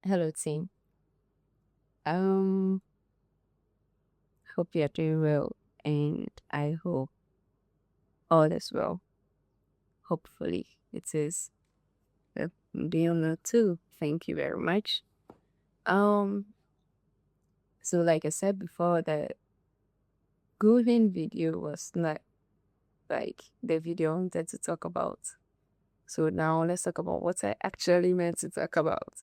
Hello, team. Um, hope you're doing well, and I hope all is well. Hopefully, it is. Do you know too? Thank you very much. Um, so like I said before, the golden video was not like the video I wanted to talk about. So now let's talk about what I actually meant to talk about.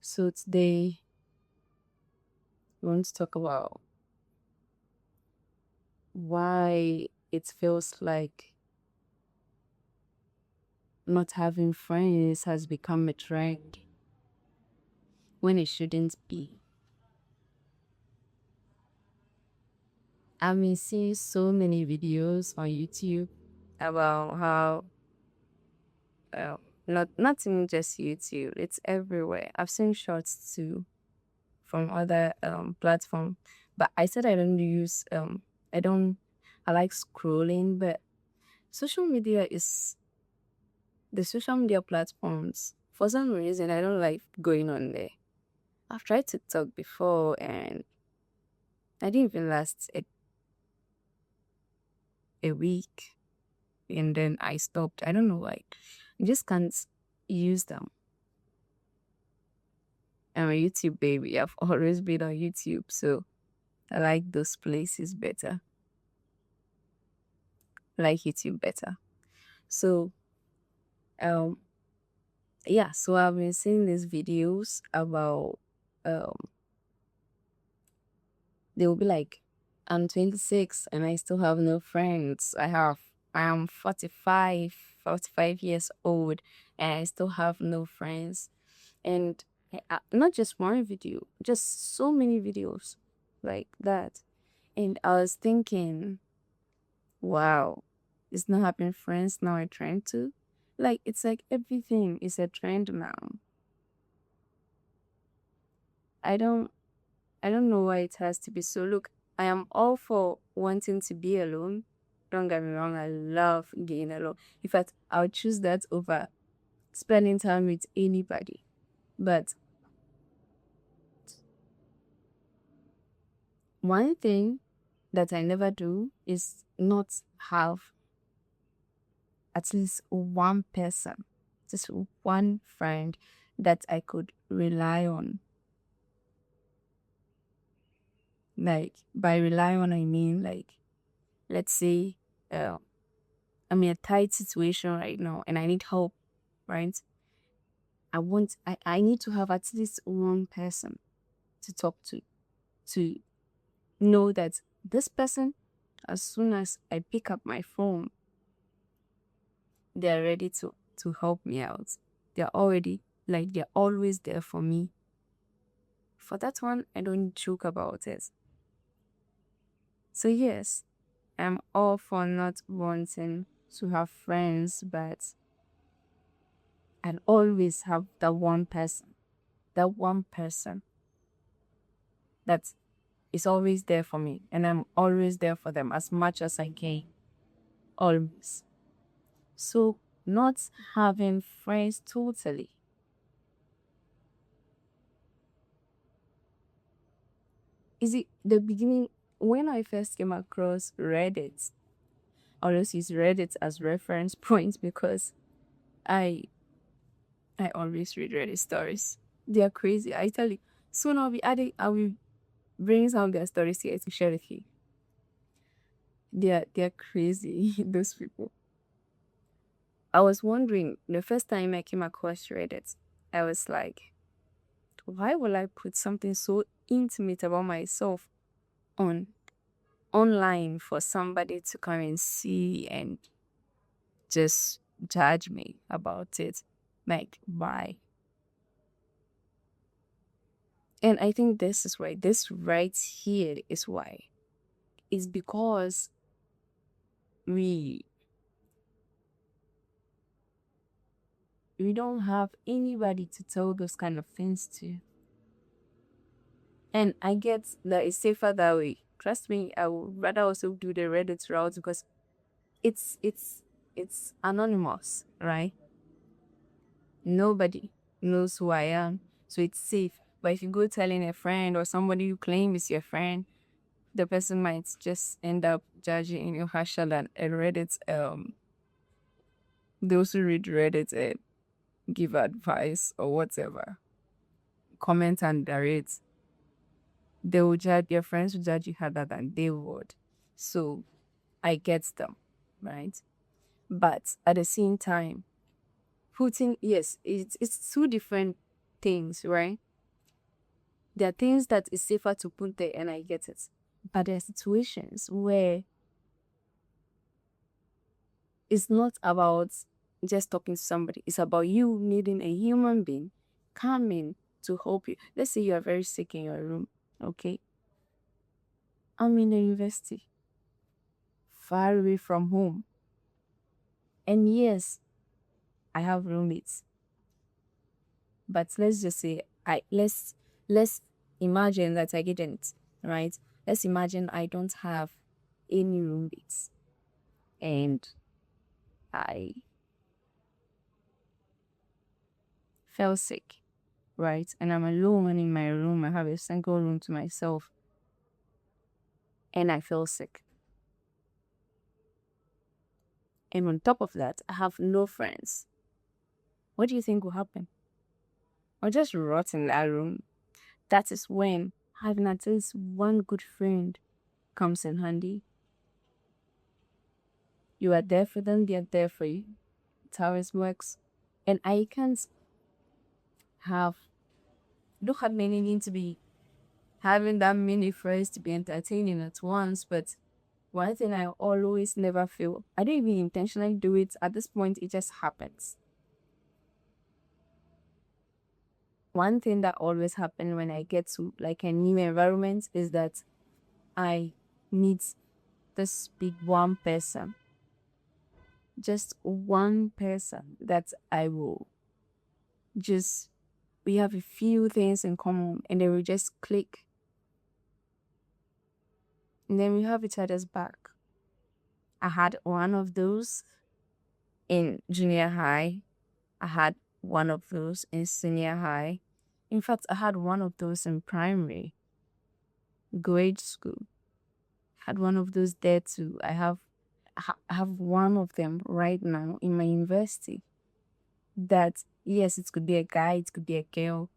So today we want to talk about why it feels like not having friends has become a trend when it shouldn't be. I've been seeing so many videos on YouTube about how, uh, not even just YouTube, it's everywhere. I've seen shorts too from other platform, but I said I don't, I like scrolling, but social media is the social media platforms. For some reason, I don't like going on there. I've tried TikTok before and I didn't even last a week and then I stopped. I don't know why. I just can't use them. I'm a YouTube baby. I've always been on YouTube, so I like those places better. I like YouTube better. So um yeah, so I've been seeing these videos about um they will be like, I'm 26 and I still have no friends. I am 45 years old and I still have no friends. And not just one video, just so many videos like that. And I was thinking, wow, it's not having friends now a trend too. Like it's like everything is a trend now. I don't I don't know why it has to be so. Look, I am all for wanting to be alone. Don't get me wrong, I love being alone. In fact, I'll choose that over spending time with anybody. But one thing that I never do is not have at least one person, just one friend that I could rely on. Like, by rely on, I mean, like, let's say uh, I'm in a tight situation right now and I need help, right? I need to have at least one person to talk to know that this person, as soon as I pick up my phone, they're ready to help me out. They're already like they're always there for me. For that one, I don't joke about it. So yes, I'm all for not wanting to have friends, but I'll always have that one person that is always there for me, and I'm always there for them as much as I can. Always. So not having friends totally. Is it the beginning when I first came across Reddit? I always use Reddit as reference point because I I always read Reddit stories. They are crazy. I tell you. Soon I will bring some of their stories here to share with you. They're crazy, those people. I was wondering the first time I came across Reddit, I was like, why will I put something so intimate about myself on online for somebody to come and see and just judge me about it? Like, why? And I think this is why, this right here is why. It's because we we don't have anybody to tell those kind of things to. And I get that it's safer that way. Trust me, I would rather also do the Reddit route because it's it's it's anonymous, right? Nobody knows who I am. So it's safe. But if you go telling a friend or somebody you claim is your friend, the person might just end up judging you harsher than a Reddit. Those who read Reddit and give advice or whatever, comment under it, they will judge, your friends will judge you harder than they would. So I get them, right? But at the same time, putting, yes, it's two different things, right? There are things that is safer to put there, and I get it. But there are situations where it's not about just talking to somebody. It's about you needing a human being coming to help you. Let's say you are very sick in your room, okay? I'm in the university, far away from home. And yes, I have roommates. But let's just say let's imagine that I didn't, right? Let's imagine I don't have any roommates and I fell sick, right? And I'm alone in my room. I have a single room to myself and I feel sick. And on top of that, I have no friends. What do you think will happen? I'll just rot in that room. That is when having at least one good friend comes in handy. You are there for them, they are there for you. That's how it works. And I can't have, don't have many need to be having that many friends to be entertaining at once, but one thing I always never feel, I don't even intentionally do it. At this point, it just happens. One thing that always happens when I get to like a new environment is that I need this big one person. Just one person that I will just, we have a few things in common and then we just click. And then we have each other's back. I had one of those in junior high. I had one of those in senior high. In fact, I had one of those in primary, grade school. I had one of those there too. I have one of them right now in my university. That yes, it could be a guy, it could be a girl.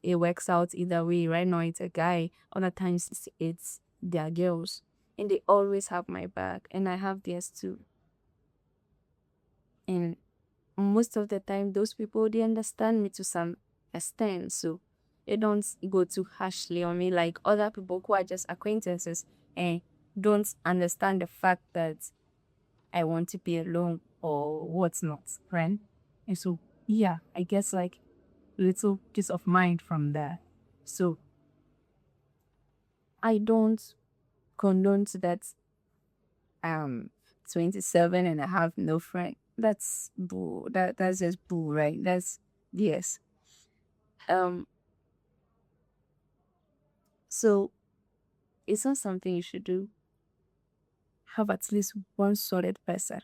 It works out either way. Right now it's a guy. Other times it's their girls. And they always have my back. And I have theirs too. And most of the time those people they understand me to some extent. So they don't go too harshly on me like other people who are just acquaintances and don't understand the fact that I want to be alone or what's not, right? And so yeah, I guess like little peace of mind from there. So I don't condone to that 27 and I have no friend. That's bull. That's just bull, right? That's yes. Um so it's not something you should do. Have at least one solid person.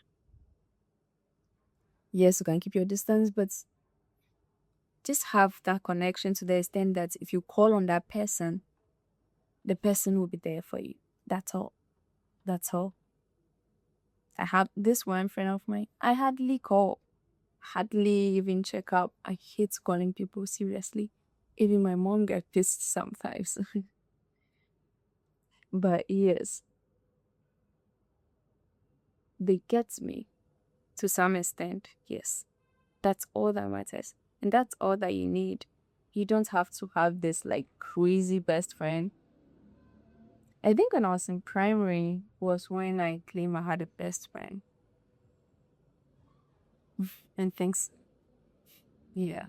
Yes, you can keep your distance, but just have that connection to the extent that if you call on that person, the person will be there for you. That's all. That's all. I have this one friend of mine. I hardly call, hardly even check up. I hate calling people seriously. Even my mom gets pissed sometimes. But yes, they get me to some extent. Yes, that's all that matters. And that's all that you need. You don't have to have this like crazy best friend. I think when I was in primary was when I claimed I had a best friend. And things, yeah.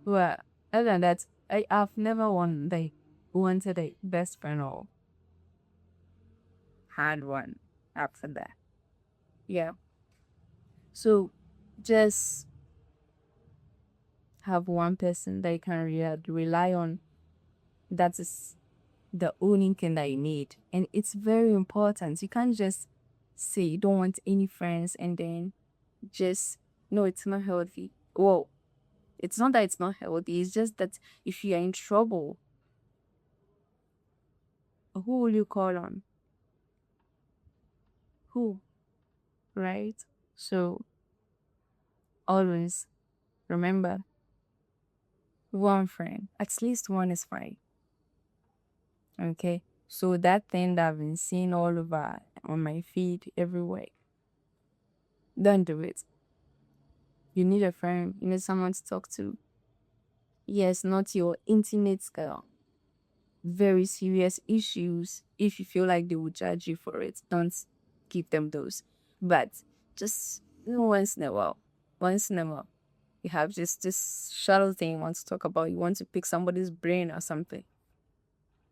Well, other than that, I've never wanted a best friend or had one after that. Yeah. So just have one person that you can rely on. That is the only thing that you need. And it's very important. You can't just say you don't want any friends and then just, no, it's not healthy. Well, It's not that it's not healthy, it's just that if you are in trouble, who will you call on? Who? Right? So always remember, one friend, at least one is fine. Okay? So that thing that I've been seeing all over on my feed everywhere, don't do it. You need a friend, you need someone to talk to. Yes, not your intimate girl. Very serious issues. If you feel like they will judge you for it, don't give them those. But just once in a while, once in a while, you have just this shallow thing you want to talk about. You want to pick somebody's brain or something.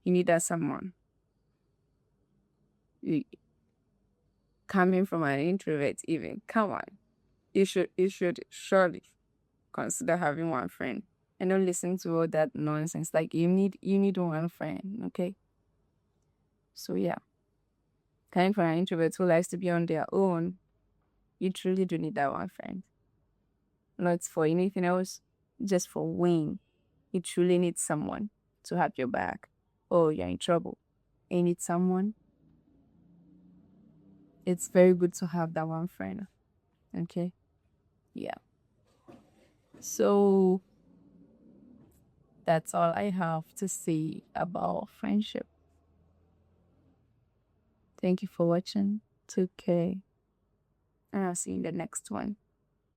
You need that someone. You, coming from an introvert, even, come on, you should surely consider having one friend and don't listen to all that nonsense. Like you need one friend, okay? So yeah, coming from an introvert who likes to be on their own, you truly do need that one friend. Not for anything else, just for when you truly need someone to have your back. Oh, you're in trouble. And you need someone. It's very good to have that one friend. Okay? Yeah. So that's all I have to say about friendship. Thank you for watching. Take care. And I'll see you in the next one.